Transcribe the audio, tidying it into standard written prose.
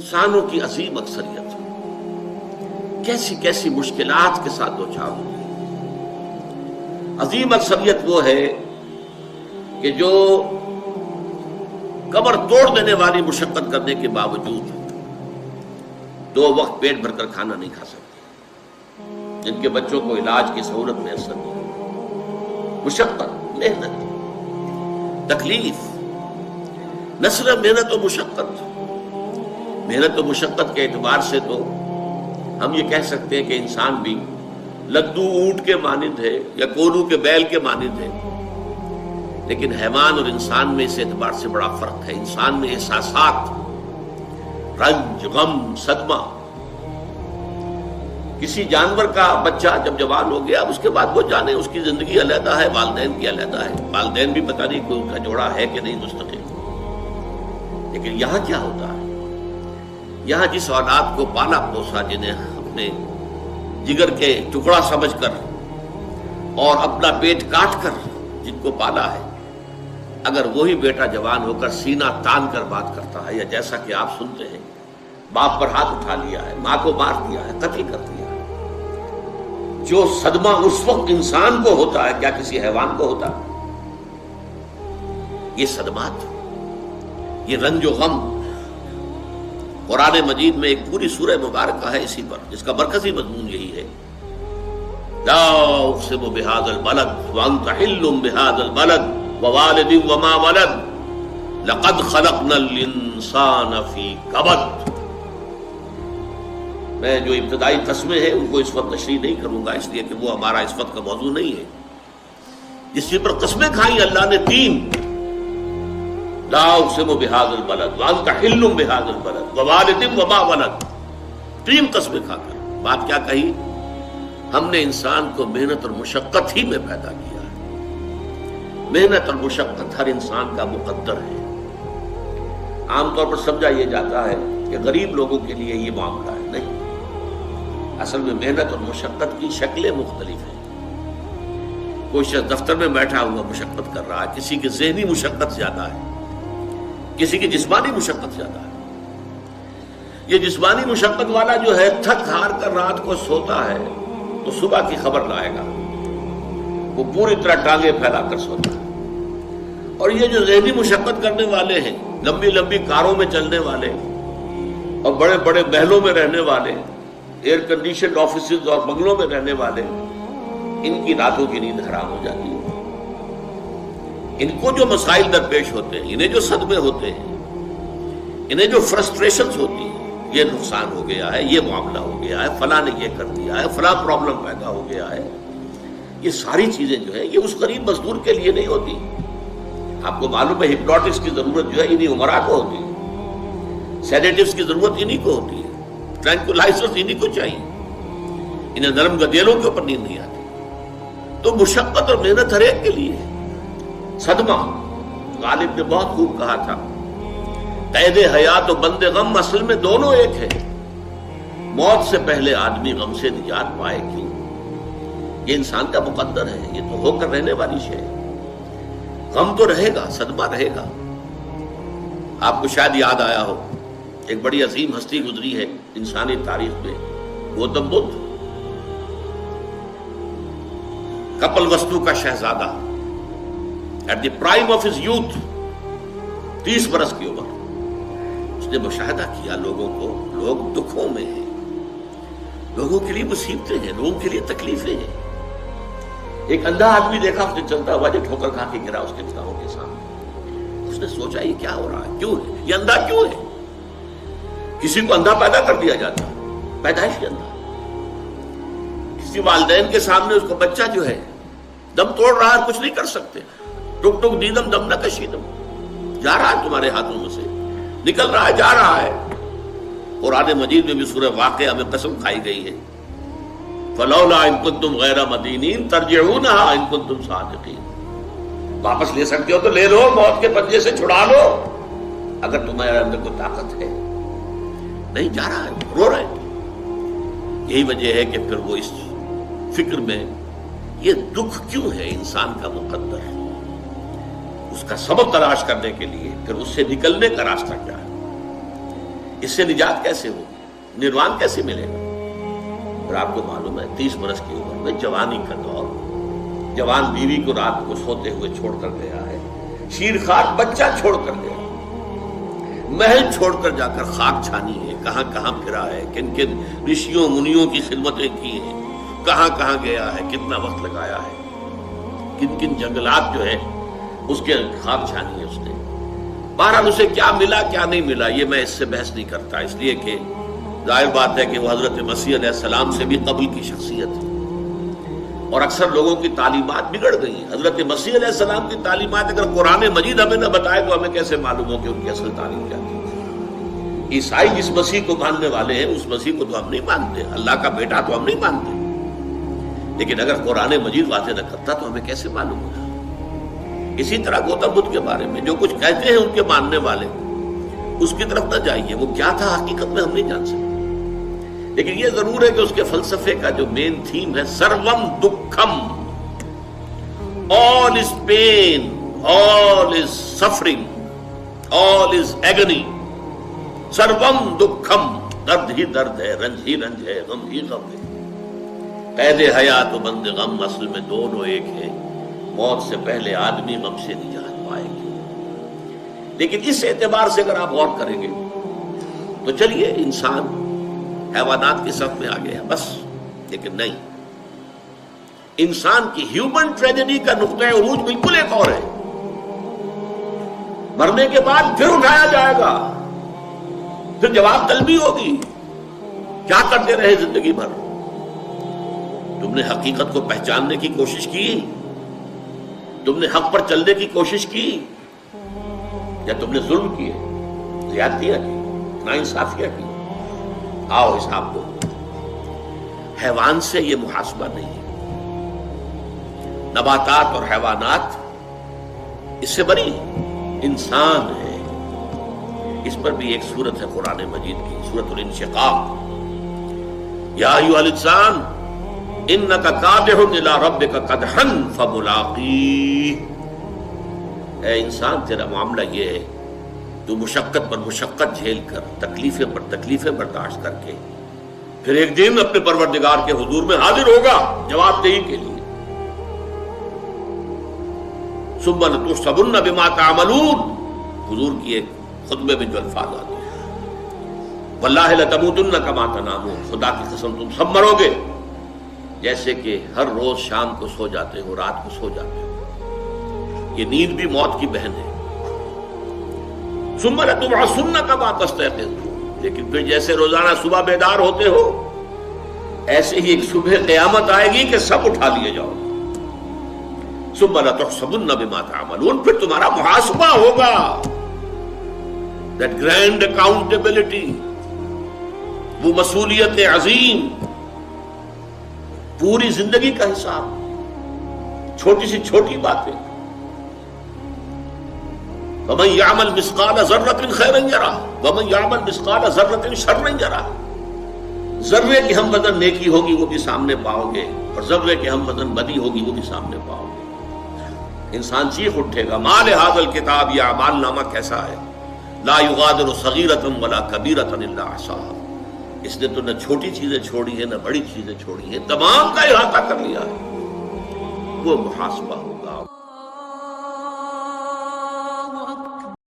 انسانوں کی عظیم اکثریت کیسی کیسی مشکلات کے ساتھ دوچار ہوتی ہے۔ عظیم اکثریت وہ ہے کہ جو کمر توڑ دینے والی مشقت کرنے کے باوجود 2 وقت پیٹ بھر کر کھانا نہیں کھا سکتے، جن کے بچوں کو علاج کی سہولت میسر نہیں، مشقت، محنت، تکلیف، نہ صرف محنت و مشقت و مشقت کے اعتبار سے تو ہم یہ کہہ سکتے ہیں کہ انسان بھی لدو اونٹ کے مانند ہے یا کولو کے بیل کے مانند ہے، لیکن حیوان اور انسان میں اس اعتبار سے بڑا فرق ہے۔ انسان میں احساسات، رنج، غم، صدمہ، کسی جانور کا بچہ جب جوان ہو گیا اس کے بعد وہ جانے اس کی زندگی علیحدہ ہے، والدین کی علیحدہ ہے، والدین بھی پتہ نہیں کوئی ان کا جوڑا ہے کہ نہیں مستقل۔ لیکن یہاں کیا ہوتا ہے؟ یہاں جس اولاد کو پالا پوسا، جنہیں اپنے جگر کے ٹکڑا سمجھ کر اور اپنا پیٹ کاٹ کر جن کو پالا ہے، اگر وہی بیٹا جوان ہو کر سینہ تان کر بات کرتا ہے، یا جیسا کہ آپ سنتے ہیں باپ پر ہاتھ اٹھا لیا ہے، ماں کو مار دیا ہے، قتل کر دیا ہے، جو صدمہ اس وقت انسان کو ہوتا ہے کیا کسی حیوان کو ہوتا ہے؟ یہ صدمات، یہ رنج و غم قرآن مجید میں ایک پوری سورہ مبارکہ ہے اسی پر، جس کا مرکزی مضمون یہی ہے، لا اقسم بهذا البلد وانت حل بهذا البلد ووالد وما ولد لقد خلقنا الانسان في كبد۔ میں جو ابتدائی قسمیں ہیں ان کو اس وقت تشریح نہیں کروں گا، اس لیے کہ وہ ہمارا اس وقت کا موضوع نہیں ہے۔ جس پر قسمیں کھائیں اللہ نے 3، لا اقسم بهذا البلد وانت حل بهذا البلد ووالد وما ولد، 3 قسمیں کھا کر بات کیا کہی؟ ہم نے انسان کو محنت اور مشقت ہی میں پیدا کیا ہے۔ محنت اور مشقت ہر انسان کا مقدر ہے۔ عام طور پر سمجھا یہ جاتا ہے کہ غریب لوگوں کے لیے یہ معاملہ ہے، نہیں، اصل میں محنت اور مشقت کی شکلیں مختلف ہیں۔ کوئی شخص دفتر میں بیٹھا ہوا مشقت کر رہا ہے، کسی کی ذہنی مشقت زیادہ ہے، کسی کی جسمانی مشقت زیادہ ہے۔ یہ جسمانی مشقت والا جو ہے تھک ہار کر رات کو سوتا ہے تو صبح کی خبر لائے گا، وہ پوری طرح ٹانگیں پھیلا کر سوتا ہے۔ اور یہ جو ذہنی مشقت کرنے والے ہیں، لمبی لمبی کاروں میں چلنے والے اور بڑے بڑے محلوں میں رہنے والے، ایئر کنڈیشنڈ آفیسز اور بنگلوں میں رہنے والے، ان کی راتوں کی نیند حرام ہو جاتی ہے۔ ان کو جو مسائل درپیش ہوتے ہیں، انہیں جو صدمے ہوتے ہیں، انہیں جو فرسٹریشنز ہوتی ہیں، یہ نقصان ہو گیا ہے، یہ معاملہ ہو گیا ہے، فلاں نے یہ کر دیا ہے، فلاں پرابلم پیدا ہو گیا ہے، یہ ساری چیزیں جو ہے یہ اس غریب مزدور کے لیے نہیں ہوتی۔ آپ کو معلوم ہے ہپنوٹکس کی ضرورت جو ہے انہی عمرا کو ہوتی ہے، سیڈیٹیوز کی ضرورت انہی کو ہوتی ہے، ٹرینکولائزرز انہی کو چاہیے، انہیں نرم گدیلوں کے اوپر نیند نہیں آتی۔ تو مشقت اور محنت ہر ایک کے لیے ہے۔ صدمہ، غالب نے بہت خوب کہا تھا، قید حیات و بند غم اصل میں دونوں ایک ہے، موت سے پہلے آدمی غم سے نجات پائے کیوں؟ یہ انسان کا مقدر ہے، یہ تو ہو کر رہنے والی شے ہے۔ غم تو رہے گا، صدمہ رہے گا۔ آپ کو شاید یاد آیا ہو، ایک بڑی عظیم ہستی گزری ہے انسانی تاریخ میں، گوتم بدھ، کپل وستو کا شہزادہ، at the prime of his youth, 30 برس کی عمر، اس نے مشاہدہ کیا لوگوں کو، لوگ دکھوں میں ہیں، لوگوں کے لیے مصیبتیں ہیں، لوگوں کے لیے تکلیفیں ہیں۔ ایک اندھا آدمی دیکھا اس نے چلتا ہوا جو ٹھوکر کھا کے گرا اس کے نگاہوں کے سامنے، اس نے سوچا یہ کیا ہو رہا ہے، کیوں ہے یہ اندھا کیوں ہے؟ کسی کو اندھا پیدا کر دیا جاتا ہے، پیدائشی اندھا۔ کسی والدین کے سامنے اس کو بچہ جو ہے دم توڑ رہا ہے، کچھ نہیں کر سکتے، ٹک ٹک دیدم دم نہ کشیدم، جا رہا ہے تمہارے ہاتھوں میں سے، نکل رہا ہے، جا رہا ہے۔ قرآن مجید میں بھی سورہ واقعہ میں قسم کھائی گئی ہے، فلولا ان کنتم غیر مدینین ترجعونها ان کنتم صادقین، واپس لے سکتے ہو تو لے لو، موت کے پنجے سے چھڑا لو اگر تمہارے اندر کوئی طاقت ہے۔ نہیں، جا رہا ہے، رو رہا ہے۔ یہی وجہ ہے کہ پھر وہ اس فکر میں یہ دکھ کیوں ہے انسان کا مقدر، اس کا سبب تلاش کرنے کے لیے پھر اس سے نکلنے کا راستہ کیا ہے۔ اس سے نجات کیسے ہوگی؟ نروان کیسے ملے گا؟ اور آپ کو معلوم ہے 30 برس کی عمر میں جوانی کا دور، جوان بیوی کو رات کو سوتے ہوئے چھوڑ کر گیا ہے، شیرخوار بچہ چھوڑ کر گیا، محل چھوڑ کر جا کر خاک چھانی ہے، کہاں کہاں پھرا ہے، کن کن رشیوں منیوں کی خدمتیں کی ہیں، کہاں کہاں گیا ہے، کتنا وقت لگایا ہے، کن کن جنگلات جو ہے اس کے خاک چھانی ہے اس نے۔ بہرحال اسے کیا ملا کیا نہیں ملا یہ میں اس سے بحث نہیں کرتا، اس لیے کہ ظاہر بات ہے کہ وہ حضرت مسیح علیہ السلام سے بھی قبل کی شخصیت ہے، اور اکثر لوگوں کی تعلیمات بگڑ گئی ہیں۔ حضرت مسیح علیہ السلام کی تعلیمات اگر قرآن مجید ہمیں نہ بتائے تو ہمیں کیسے معلوم ہو کہ ان کی اصل تعلیم کیا تھی؟ عیسائی جس مسیح کو ماننے والے ہیں اس مسیح کو تو ہم نہیں مانتے، اللہ کا بیٹا تو ہم نہیں مانتے، لیکن اگر قرآن مجید واضح نہ کرتا تو ہمیں کیسے معلوم ہوگا؟ اسی طرح گوتم بدھ کے بارے میں جو کچھ کہتے ہیں ان کے ماننے والے، اس کی طرف نہ جائیے، وہ کیا تھا حقیقت میں ہم نہیں جان سکتے، لیکن یہ ضرور ہے کہ اس کے فلسفے کا جو مین تھیم ہے سروم دکھم، all is pain, all is suffering, all is agony، سروم دکھم، درد ہی درد ہے، رنج ہی رنج ہے، غم ہی غم ہے، قید حیات و بند غم اصل میں دونوں ایک ہے، موت سے پہلے آدمی غم سے نجات پائے گا۔ لیکن اس اعتبار سے اگر آپ غور کریں گے تو چلیے انسان حیوانات کی صف میں آ گیا بس، لیکن نہیں، انسان کی ہیومن ٹریجڈی کا نقطۂ عروج بالکل ایک اور ہے۔ مرنے کے بعد پھر اٹھایا جائے گا، پھر جواب طلبی ہوگی، کیا کرتے رہے زندگی بھر؟ تم نے حقیقت کو پہچاننے کی کوشش کی؟ تم نے حق پر چلنے کی کوشش کی؟ یا تم نے ظلم کیے، زیادتیاں کی، ناانصافیاں کی؟ آؤ حساب دو۔ حیوان سے یہ محاسبہ نہیں ہے، نباتات اور حیوانات اس سے بری، انسان ہے۔ اس پر بھی ایک سورت ہے قرآن مجید کی، سورۃ الانشقاق، یا ایھا الانسان انک کادح الی ربک قدحا فملاقیہ، اے انسان تیرا معاملہ یہ ہے تو مشقت پر مشقت جھیل کر، تکلیفیں پر تکلیفیں برداشت کر کے پھر ایک دن اپنے پروردگار کے حضور میں حاضر ہوگا جواب دہی کے لیے۔ ثم لتحسبن بما تعملون، حضور کی ایک خطبے میں جو الفاظ آتے ہیں، واللہ لتموتن کما تنامون، خدا کی قسم تم سب مرو گے جیسے کہ ہر روز شام کو سو جاتے ہو، رات کو سو جاتے ہو، یہ نیند بھی موت کی بہن ہے۔ ثم لتبعثن کما تستيقظون، لیکن پھر جیسے روزانہ صبح بیدار ہوتے ہو ایسے ہی ایک صبح قیامت آئے گی کہ سب اٹھا لیے جاؤ۔ ثم لتحسبن بما تعملون، پھر تمہارا محاسبہ ہوگا، that grand accountability، وہ مسئولیت عظیم، پوری زندگی کا حساب، چھوٹی سی چھوٹی باتیں۔ وَمَنْ يَعْمَلْ مِثْقَالَ ذَرَّةٍ خَيْرًا يَرَهُ وَمَنْ يَعْمَلْ مِثْقَالَ ذَرَّةٍ شَرًّا يَرَهُ، ذرے کی ہم وزن نیکی ہوگی وہ بھی سامنے پاؤ گے، اور ذرے کی ہم وزن بدی ہوگی وہ بھی سامنے پاؤ گے۔ انسان چیخ اٹھے گا، مَا لِهَذَا الْكِتَابِ، یہ اعمال نامہ کیسا ہے، لَا يُغَادِرُ صَغِيرَةً وَلَا كَبِيرَةً إِلَّا أَحْصَاهَا، اس نے تو نہ چھوٹی چیزیں چھوڑی ہیں نہ بڑی چیزیں چھوڑی ہیں، تمام کا احاطہ کر لیا ہے، وہ محاسبہ۔